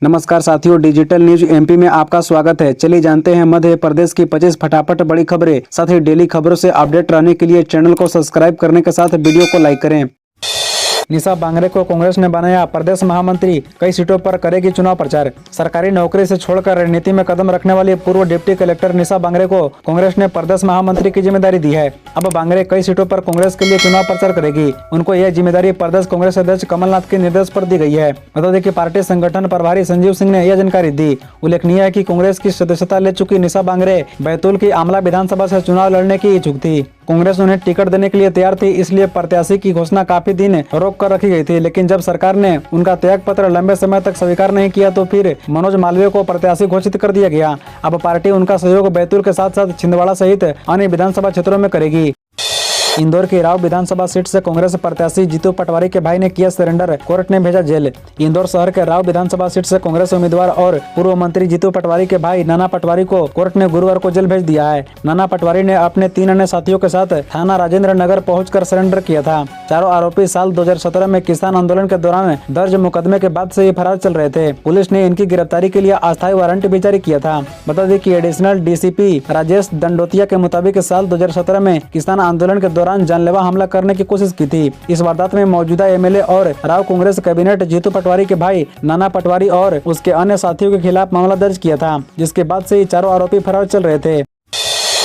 नमस्कार साथियों, digital news MP में आपका स्वागत है। चलिए जानते हैं मध्य प्रदेश की 25 फटाफट बड़ी खबरें। साथ ही डेली खबरों से अपडेट रहने के लिए चैनल को सब्सक्राइब करने के साथ वीडियो को लाइक करें। निशा बांगरे को कांग्रेस ने बनाया प्रदेश महामंत्री, कई सीटों पर करेगी चुनाव प्रचार। सरकारी नौकरी से छोड़कर राजनीति में कदम रखने वाली पूर्व डिप्टी कलेक्टर निशा बांगरे को कांग्रेस ने प्रदेश महामंत्री की जिम्मेदारी दी है। अब बांगरे कई सीटों पर कांग्रेस के लिए चुनाव प्रचार करेगी। उनको यह जिम्मेदारी प्रदेश कांग्रेस अध्यक्ष कमलनाथ के निर्देश पर दी गई है। बता दें कि पार्टी संगठन प्रभारी संजीव सिंह ने यह जानकारी दी। उल्लेखनीय है कि कांग्रेस की सदस्यता ले चुकी निशा बांगरे बैतूल की आमला विधानसभा से चुनाव लड़ने की इच्छुक थी। कांग्रेस उन्हें टिकट देने के लिए तैयार थी, इसलिए प्रत्याशी की घोषणा काफी दिन रोक कर रखी गई थी। लेकिन जब सरकार ने उनका त्याग पत्र लंबे समय तक स्वीकार नहीं किया तो फिर मनोज मालवीय को प्रत्याशी घोषित कर दिया गया। अब पार्टी उनका सहयोग बैतूल के साथ साथ छिंदवाड़ा सहित अन्य विधानसभा क्षेत्रों में करेगी। इंदौर की राव विधानसभा सीट से कांग्रेस प्रत्याशी जीतू पटवारी के भाई ने किया सरेंडर, कोर्ट ने भेजा जेल। इंदौर शहर के राव विधानसभा सीट से कांग्रेस उम्मीदवार और पूर्व मंत्री जीतू पटवारी के भाई नाना पटवारी को कोर्ट ने गुरुवार को जेल भेज दिया है। नाना पटवारी ने अपने 3 अन्य साथियों के साथ थाना राजेंद्र नगर पहुंचकर सरेंडर किया था। चारों आरोपी साल 2017 में किसान आंदोलन के दौरान दर्ज मुकदमे के बाद से ये फरार चल रहे थे। पुलिस ने इनकी गिरफ्तारी के लिए अस्थायी वारंट भी जारी किया था। बता दें कि एडिशनल डीसीपी राजेश दंडोतिया के मुताबिक साल 2017 में किसान आंदोलन के दौरान जानलेवा हमला करने की कोशिश की थी। इस वारदात में मौजूदा एमएलए और राव कांग्रेस कैबिनेट जीतू पटवारी के भाई नाना पटवारी और उसके अन्य साथियों के खिलाफ मामला दर्ज किया था, जिसके बाद से ये चारों आरोपी फरार चल रहे थे।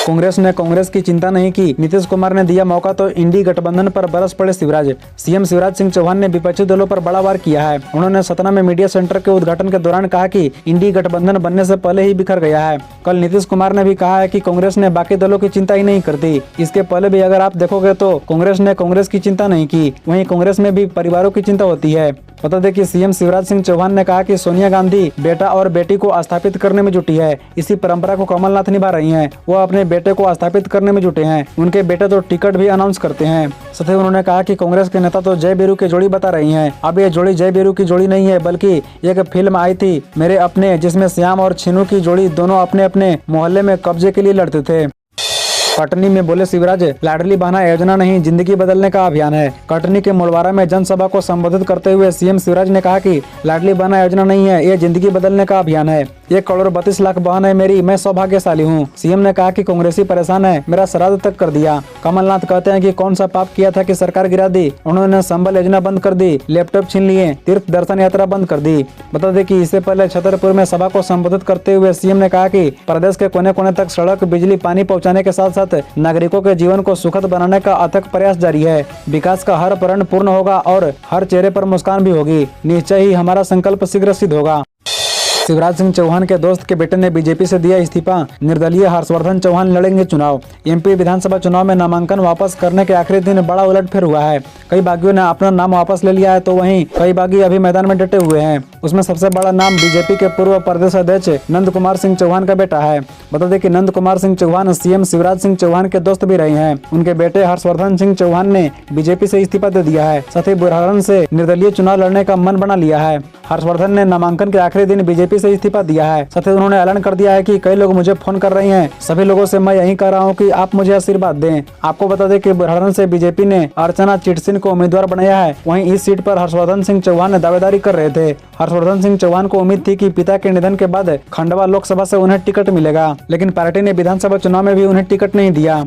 कांग्रेस ने कांग्रेस की चिंता नहीं की, नीतीश कुमार ने दिया मौका तो इंडी गठबंधन पर बरस पड़े शिवराज। सीएम शिवराज सिंह चौहान ने विपक्षी दलों पर बड़ा वार किया है। उन्होंने सतना में मीडिया सेंटर के उद्घाटन के दौरान कहा कि इंडी गठबंधन बनने से पहले ही बिखर गया है। कल नीतीश कुमार ने भी कहा है कि कांग्रेस ने बाकी दलों की चिंता ही नहीं करती। इसके पहले भी अगर आप देखोगे तो कांग्रेस ने कांग्रेस की चिंता नहीं की, वहीं कांग्रेस में भी परिवारों की चिंता होती है। बता दें कि सीएम शिवराज सिंह चौहान ने कहा कि सोनिया गांधी बेटा और बेटी को स्थापित करने में जुटी है। इसी परंपरा को कमलनाथ निभा रही हैं। वो अपने बेटे को स्थापित करने में जुटे हैं। उनके बेटे तो टिकट भी अनाउंस करते हैं। साथ ही उन्होंने कहा कि कांग्रेस के नेता तो जय बीरू की जोड़ी बता रही हैं। अब ये जोड़ी जय बीरू की जोड़ी नहीं है, बल्कि एक फिल्म आई थी मेरे अपने, जिसमें श्याम और छीनू की जोड़ी दोनों अपने अपने मोहल्ले में कब्जे के लिए लड़ते थे। कटनी में बोले शिवराज, लाडली बहना योजना नहीं, जिंदगी बदलने का अभियान है। कटनी के मुलवारा में जनसभा को संबोधित करते हुए सीएम शिवराज ने कहा कि लाडली बहना योजना नहीं है, ये जिंदगी बदलने का अभियान है। 1,32,00,000 बहन है मेरी, मैं सौभाग्यशाली हूँ। सीएम ने कहा कि कांग्रेसी परेशान है, मेरा श्राद्ध तक कर दिया। कमलनाथ कहते हैं कि कौन सा पाप किया था कि सरकार गिरा दी। उन्होंने संबल योजना बंद कर दी, लैपटॉप छीन लिए, तीर्थ दर्शन यात्रा बंद कर दी। बता दें कि इससे पहले छतरपुर में सभा को संबोधित करते हुए सीएम ने कहा कि प्रदेश के कोने कोने तक सड़क, बिजली, पानी पहुँचाने के साथ साथ नागरिकों के जीवन को सुखद बनाने का अथक प्रयास जारी है। विकास का हर प्रण पूर्ण होगा और हर चेहरे पर मुस्कान भी होगी। निश्चय ही हमारा संकल्प शीघ्र सिद्ध होगा। शिवराज सिंह चौहान के दोस्त के बेटे ने बीजेपी से दिया इस्तीफा, निर्दलीय हर्षवर्धन चौहान लड़ेंगे चुनाव। एमपी विधानसभा चुनाव में नामांकन वापस करने के आखिरी दिन बड़ा उलटफेर हुआ है। कई बागियों ने अपना नाम वापस ले लिया है, तो वहीं कई बागी अभी मैदान में डटे हुए हैं। उसमें सबसे बड़ा नाम बीजेपी के पूर्व प्रदेश अध्यक्ष नंद कुमार सिंह चौहान का बेटा है। बता दें कि नंद कुमार सिंह चौहान सीएम शिवराज सिंह चौहान के दोस्त भी रहे हैं। उनके बेटे हर्षवर्धन सिंह चौहान ने बीजेपी से इस्तीफा दे दिया है। साथ ही बुरहान से निर्दलीय चुनाव लड़ने का मन बना लिया है। हर्षवर्धन ने नामांकन के आखिरी दिन बीजेपी से इस्तीफा दिया है। साथ ही उन्होंने ऐलान कर दिया है कि कई लोग मुझे फोन कर रहे हैं, सभी लोगों से मैं यही कह रहा हूं कि आप मुझे आशीर्वाद दें। आपको बता दें कि बुरहान से बीजेपी ने अर्चना चिटसिन को उम्मीदवार बनाया है। वहीं इस सीट पर हर्षवर्धन सिंह चौहान ने दावेदारी कर रहे थे। हर्षवर्धन सिंह चौहान को उम्मीद थी कि पिता के निधन के बाद खंडवा लोकसभा से उन्हें टिकट मिलेगा, लेकिन पार्टी ने विधानसभा चुनाव में भी उन्हें टिकट नहीं दिया।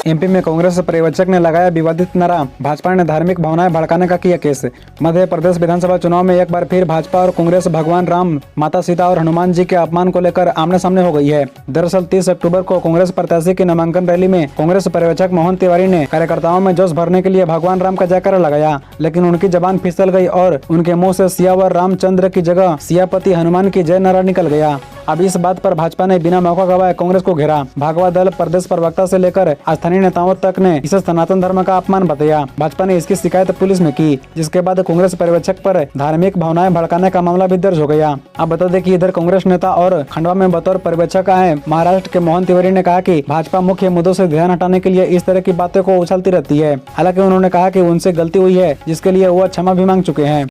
एमपी में कांग्रेस पर्यवेक्षक ने लगाया विवादित नारा, भाजपा ने धार्मिक भावनाएं भड़काने का किया केस। मध्य प्रदेश विधानसभा चुनाव में एक बार फिर भाजपा और कांग्रेस भगवान राम, माता सीता और हनुमान जी के अपमान को लेकर आमने सामने हो गई है। दरअसल 30 अक्टूबर को कांग्रेस प्रत्याशी की नामांकन रैली में कांग्रेस पर्यवेक्षक मोहन तिवारी ने कार्यकर्ताओं में जोश भरने के लिए भगवान राम का जयकारा लगाया, लेकिन उनकी जबान फिसल गई और उनके मुँह से सियावर रामचंद्र की जगह सियापति हनुमान की जय नारा निकल गया। अब इस बात पर भाजपा ने बिना मौका गवाए कांग्रेस को घेरा। भागवत दल प्रदेश प्रवक्ता से लेकर स्थानीय नेताओं तक ने इसे सनातन धर्म का अपमान बताया। भाजपा ने इसकी शिकायत पुलिस में की, जिसके बाद कांग्रेस पर्यवेक्षक पर धार्मिक भावनाएं भड़काने का मामला भी दर्ज हो गया। अब बता दें कि इधर कांग्रेस नेता और खंडवा में बतौर पर्यवेक्षक आए महाराष्ट्र के मोहन तिवारी ने कहा कि भाजपा मुख्य मुद्दों से ध्यान हटाने के लिए इस तरह की बातों को उछालती रहती है। हालांकि उन्होंने कहा कि उनसे गलती हुई है, जिसके लिए वो क्षमा भी मांग चुके हैं।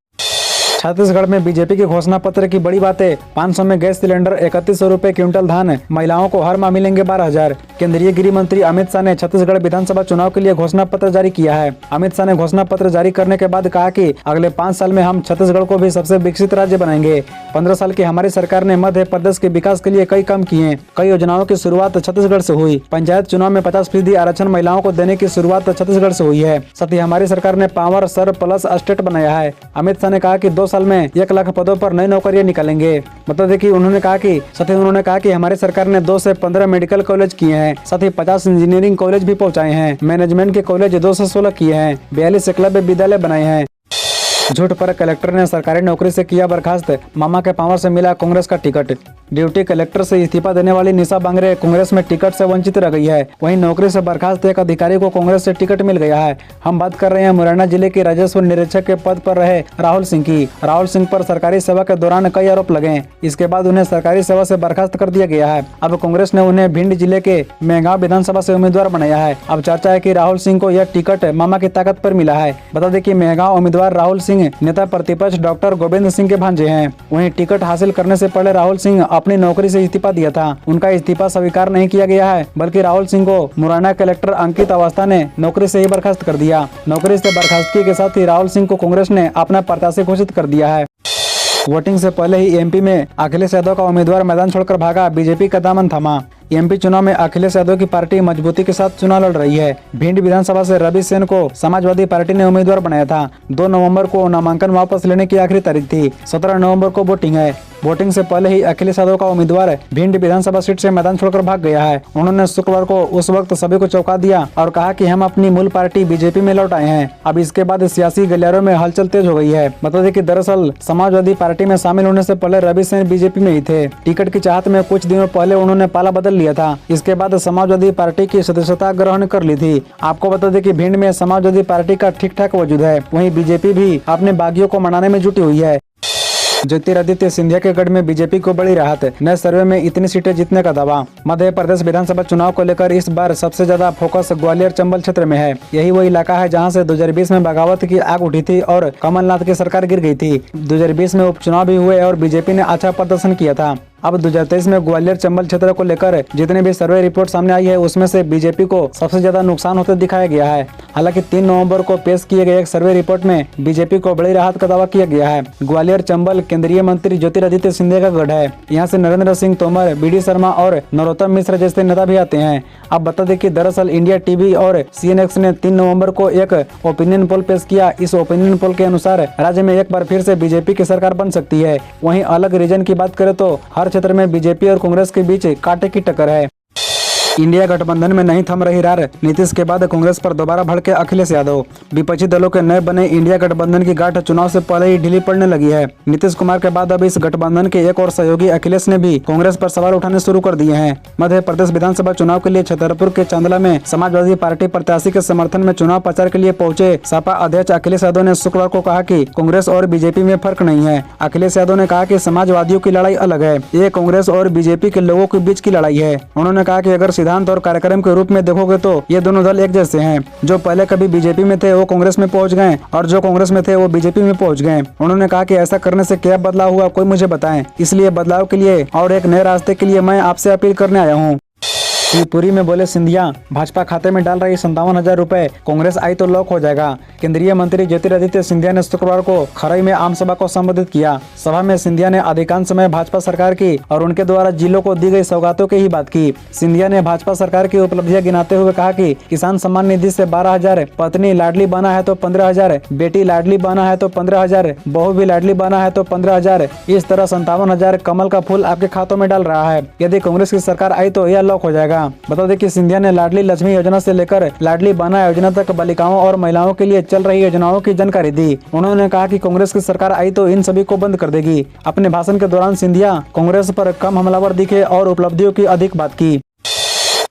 छत्तीसगढ़ में बीजेपी के घोषणा पत्र की बड़ी बातें, 500 में गैस सिलेंडर, 3100 रुपए क्विंटल धान, महिलाओं को हर माह मिलेंगे 12,000। केंद्रीय गृह मंत्री अमित शाह ने छत्तीसगढ़ विधानसभा चुनाव के लिए घोषणा पत्र जारी किया है। अमित शाह ने घोषणा पत्र जारी करने के बाद कहा कि अगले 5 साल में हम छत्तीसगढ़ को भी सबसे विकसित राज्य बनाएंगे। 15 साल की हमारी सरकार ने मध्य प्रदेश के विकास के लिए कई काम किए। कई योजनाओं की शुरुआत छत्तीसगढ़ से हुई। पंचायत चुनाव में 50% आरक्षण महिलाओं को देने की शुरुआत छत्तीसगढ़ से हुई है। साथ ही हमारी सरकार ने पावर सर प्लस स्टेट बनाया है। अमित शाह ने कहा कि 2 साल में 1 लाख पदों पर नई नौकरियां निकालेंगे। मतलब देखिए उन्होंने कहा कि हमारी सरकार ने 2 से 15 मेडिकल कॉलेज किए हैं। साथ ही 50 इंजीनियरिंग कॉलेज भी पहुंचाए हैं। मैनेजमेंट के कॉलेज 2 से 16 किए हैं। 42 एकलव्य विद्यालय बनाए हैं। झूठ पर कलेक्टर ने सरकारी नौकरी से किया बर्खास्त, मामा के पावर से मिला कांग्रेस का टिकट। ड्यूटी कलेक्टर से इस्तीफा देने वाली निशा बांगरे कांग्रेस में टिकट से वंचित रह गई है। वहीं नौकरी से बर्खास्त एक अधिकारी को कांग्रेस से टिकट मिल गया है। हम बात कर रहे हैं मुरैना जिले के राजस्व निरीक्षक के पद पर रहे राहुल सिंह की। राहुल सिंह पर सरकारी सेवा के दौरान कई आरोप लगे। इसके बाद उन्हें सरकारी सेवा से बर्खास्त कर दिया गया है। अब कांग्रेस ने उन्हें भिंड जिले के मेहगांव विधानसभा से उम्मीदवार बनाया है। अब चर्चा है कि राहुल सिंह को यह टिकट मामा की ताकत पर मिला है। बता दें कि मेहगांव उम्मीदवार राहुल सिंह नेता प्रतिपक्ष डॉक्टर गोविंद सिंह के भांजे हैं। वहीं टिकट हासिल करने से पहले राहुल सिंह अपनी नौकरी से इस्तीफा दिया था। उनका इस्तीफा स्वीकार नहीं किया गया है, बल्कि राहुल सिंह को मुरैना कलेक्टर अंकित अवस्था ने नौकरी से ही बर्खास्त कर दिया। नौकरी से बर्खास्तगी के साथ ही राहुल सिंह को कांग्रेस ने अपना प्रत्याशी घोषित कर दिया है। वोटिंग से पहले ही एमपी में अखिलेश यादव का उम्मीदवार मैदान छोड़कर भागा, बीजेपी का दामन थामा। एमपी चुनाव में अखिलेश यादव की पार्टी मजबूती के साथ चुनाव लड़ रही है। भिंड विधानसभा से रवि सेन को समाजवादी पार्टी ने उम्मीदवार बनाया था। 2 नवंबर को नामांकन वापस लेने की आखिरी तारीख थी। 17 नवंबर को वोटिंग है। वोटिंग से पहले ही अखिलेश यादव का उम्मीदवार भिंड विधानसभा सीट से मैदान छोड़कर भाग गया है। उन्होंने शुक्रवार को उस वक्त सभी को चौंका दिया और कहा कि हम अपनी मूल पार्टी बीजेपी में लौट आए हैं। अब इसके बाद सियासी गलियारों में हलचल तेज हो गई है। बता दें कि दरअसल समाजवादी पार्टी में शामिल होने से पहले रवि सेन बीजेपी में ही थे। टिकट की चाहत में कुछ दिनों पहले उन्होंने पाला बदल लिया था। इसके बाद समाजवादी पार्टी की सदस्यता ग्रहण कर ली थी। आपको बता दें कि भिंड में समाजवादी पार्टी का ठीक ठाक वजूद है। वहीं बीजेपी भी अपने बागियों को मनाने में जुटी हुई है। ज्योतिरादित्य सिंधिया के गढ़ में बीजेपी को बड़ी राहत, नए सर्वे में इतनी सीटें जीतने का दावा। मध्य प्रदेश विधानसभा चुनाव को लेकर इस बार सबसे ज्यादा फोकस ग्वालियर चंबल क्षेत्र में है। यही वही इलाका है जहां से 2020 में बगावत की आग उठी थी और कमलनाथ की सरकार गिर गई थी। 2020 में उपचुनाव भी हुए और बीजेपी ने अच्छा प्रदर्शन किया था। अब 2023 में ग्वालियर चंबल क्षेत्र को लेकर जितने भी सर्वे रिपोर्ट सामने आई है उसमें से बीजेपी को सबसे ज्यादा नुकसान होते दिखाया गया है। हालांकि 3 नवंबर को पेश किए गए एक सर्वे रिपोर्ट में बीजेपी को बड़ी राहत का दावा किया गया है। ग्वालियर चंबल केंद्रीय मंत्री ज्योतिरादित्य सिंधिया का गढ़ है। यहाँ से नरेंद्र सिंह तोमर, बीडी शर्मा और नरोत्तम मिश्र जैसे नेता भी आते हैं। अब बता दें कि दरअसल इंडिया टीवी और CNX ने 3 नवंबर को एक ओपिनियन पोल पेश किया। इस ओपिनियन पोल के अनुसार राज्य में एक बार फिर से बीजेपी की सरकार बन सकती है। वहीं अलग रीजन की बात करें तो हर क्षेत्र में बीजेपी और कांग्रेस के बीच कांटे की टक्कर है। इंडिया गठबंधन में नहीं थम रही रार, नीतीश के बाद कांग्रेस पर दोबारा भड़के अखिलेश यादव। विपक्षी दलों के नए बने इंडिया गठबंधन की गांठ चुनाव से पहले ही ढीली पड़ने लगी है। नीतीश कुमार के बाद अब इस गठबंधन के एक और सहयोगी अखिलेश ने भी कांग्रेस पर सवाल उठाने शुरू कर दिए हैं। मध्य प्रदेश विधानसभा चुनाव के लिए छतरपुर के चांदला में समाजवादी पार्टी प्रत्याशी के समर्थन में चुनाव प्रचार के लिए पहुंचे सपा अध्यक्ष अखिलेश यादव ने शुक्रवार को कहा कि कांग्रेस और बीजेपी में फर्क नहीं है। अखिलेश यादव ने कहा कि समाजवादियों की लड़ाई अलग है, ये कांग्रेस और बीजेपी के लोगों के बीच की लड़ाई है। उन्होंने कहा कि अगर सिद्धांत और कार्यक्रम के रूप में देखोगे तो ये दोनों दल एक जैसे हैं। जो पहले कभी बीजेपी में थे वो कांग्रेस में पहुंच गए और जो कांग्रेस में थे वो बीजेपी में पहुंच गए। उन्होंने कहा कि ऐसा करने से क्या बदलाव हुआ, कोई मुझे बताएं। इसलिए बदलाव के लिए और एक नए रास्ते के लिए मैं आपसे अपील करने आया हूँ। शिवपुरी में बोले सिंधिया, भाजपा खाते में डाल रही 57,000 रुपए, कांग्रेस आई तो लॉक हो जाएगा। केंद्रीय मंत्री ज्योतिरादित्य सिंधिया ने शुक्रवार को खरई में आम सभा को संबोधित किया। सभा में सिंधिया ने अधिकांश समय भाजपा सरकार की और उनके द्वारा जिलों को दी गई सौगातों की ही बात की। सिंधिया ने भाजपा सरकार की उपलब्धियां गिनाते हुए कहा कि किसान सम्मान निधि से 12,000, पत्नी लाडली बना है तो 15,000, बेटी लाडली बना है तो 15,000, बहू भी लाडली बना है तो 15,000, इस तरह 57,000 कमल का फूल आपके खातों में डाल रहा है। यदि कांग्रेस की सरकार आई तो यह लॉक हो जाएगा। बता दें कि सिंधिया ने लाडली लक्ष्मी योजना से लेकर लाडली बना योजना तक बालिकाओं और महिलाओं के लिए चल रही योजनाओं की जानकारी दी। उन्होंने कहा कि कांग्रेस की सरकार आई तो इन सभी को बंद कर देगी। अपने भाषण के दौरान सिंधिया कांग्रेस पर कम हमलावर दिखे और उपलब्धियों की अधिक बात की।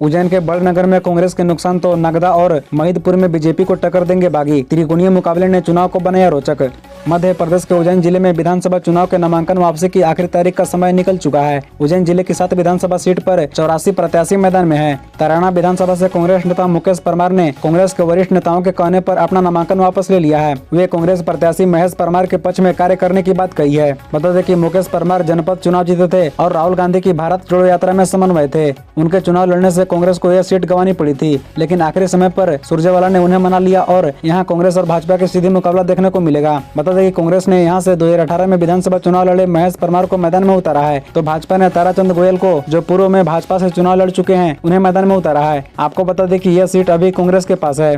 उज्जैन के बड़नगर में कांग्रेस के नुकसान तो नगदा और महिदपुर में बीजेपी को टक्कर देंगे बागी। त्रिकोणीय मुकाबले ने चुनाव को बनाया रोचक। मध्य प्रदेश के उज्जैन जिले में विधानसभा चुनाव के नामांकन वापसी की आखिरी तारीख का समय निकल चुका है। उज्जैन जिले की 7 विधानसभा सीट पर 84 प्रत्याशी मैदान में है। तराना विधानसभा से कांग्रेस नेता मुकेश परमार ने कांग्रेस के वरिष्ठ नेताओं के कहने पर अपना नामांकन वापस ले लिया है। वे कांग्रेस प्रत्याशी महेश परमार के पक्ष में कार्य करने की बात कही है। बता दें कि मुकेश परमार जनपद चुनाव जीते थे और राहुल गांधी की भारत जोड़ो यात्रा में समन्वय थे। उनके चुनाव लड़ने से कांग्रेस को यह सीट गंवानी पड़ी थी, लेकिन आखिरी समय पर सुरजेवाला ने उन्हें मना लिया और यहाँ कांग्रेस और भाजपा के सीधे मुकाबला देखने को मिलेगा। बता दें कि कांग्रेस ने यहाँ से 2018 में विधानसभा चुनाव लड़े महेश परमार को मैदान में उतारा है, तो भाजपा ने ताराचंद गोयल को, जो पूर्व में भाजपा से चुनाव लड़ चुके हैं, उन्हें मैदान में उतारा है। आपको बता दें कि यह सीट अभी कांग्रेस के पास है।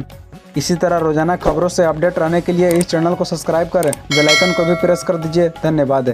इसी तरह रोजाना खबरों से अपडेट रहने के लिए इस चैनल को सब्सक्राइब कर बेल आइकन को भी प्रेस कर दीजिए। धन्यवाद।